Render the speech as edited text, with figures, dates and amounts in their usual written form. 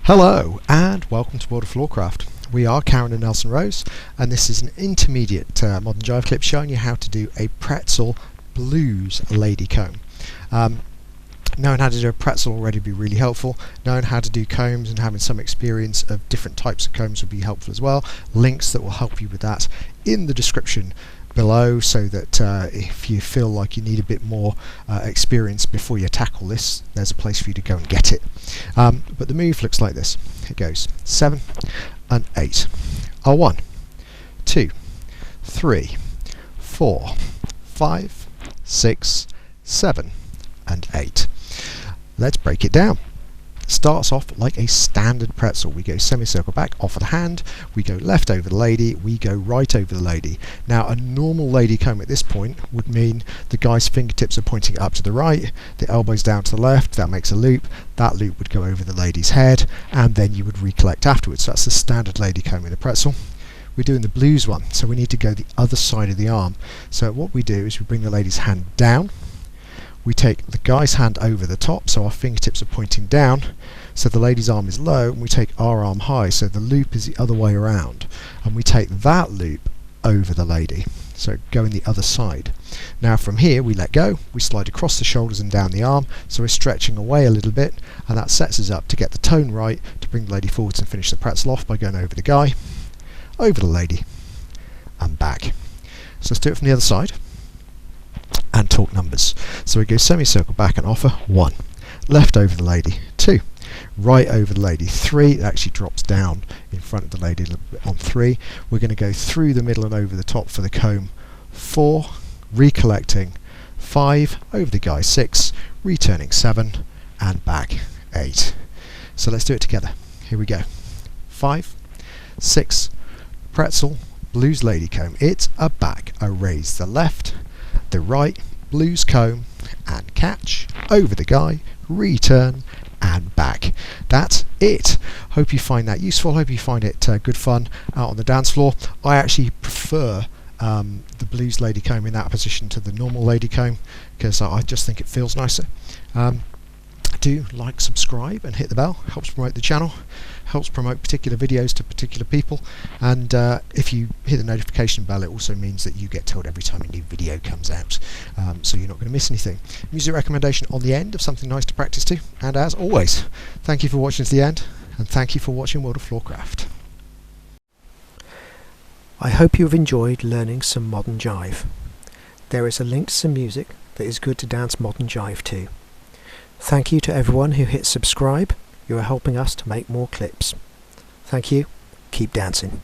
Hello and welcome to World of Floorcraft. We are Karen and Nelson Rose, and this is an intermediate modern jive clip showing you how to do a Pretzel Blues Lady Comb. Knowing how to do a pretzel already would be really helpful. Knowing how to do combs and having some experience of different types of combs would be helpful as well. Links that will help you with that in the description below, so that if you feel like you need a bit more experience before you tackle this, there's a place for you to go and get it. But the move looks like this. It goes 7 and 8. 1, 2, 3, 4, 5, 6, 7 and 8. Let's break it down. Starts off like a standard pretzel. We go semicircle back off of the hand, we go left over the lady, we go right over the lady. Now a normal lady comb at this point would mean the guy's fingertips are pointing up to the right, the elbows down to the left. That makes a loop. That loop would go over the lady's head, and then you would recollect afterwards. So that's the standard lady comb in a pretzel. We're doing the blues one, so we need to go the other side of the arm. So what we do is we bring the lady's hand down, we take the guy's hand over the top, so our fingertips are pointing down, so the lady's arm is low, and we take our arm high, so the loop is the other way around, and we take that loop over the lady, so going the other side. Now from here we let go, we slide across the shoulders and down the arm, so we're stretching away a little bit, and that sets us up to get the tone right to bring the lady forwards and finish the pretzel off by going over the guy, over the lady, and back. So let's do it from the other side and talk numbers. So we go semicircle back and offer 1, left over the lady 2, right over the lady 3. It actually drops down in front of the lady a little bit on 3. We're going to go through the middle and over the top for the comb 4, recollecting 5, over the guy 6, returning 7, and back 8. So let's do it together. Here we go. 5, 6, pretzel, blues lady comb. It's a back, a raise the left, the right, blues comb, and catch, over the guy, return, and back. That's it. Hope you find that useful. Hope you find it good fun out on the dance floor. I actually prefer the blues lady comb in that position to the normal lady comb, because I just think it feels nicer. Do like, subscribe, and hit the bell. Helps promote the channel, helps promote particular videos to particular people, and if you hit the notification bell, it also means that you get told every time a new video comes out, so you're not going to miss anything. Music recommendation on the end of something nice to practice to, and as always, thank you for watching to the end, and thank you for watching World of Floorcraft. I hope you've enjoyed learning some modern jive. There is a link to some music that is good to dance modern jive to. Thank you to everyone who hit subscribe. You are helping us to make more clips. Thank you. Keep dancing.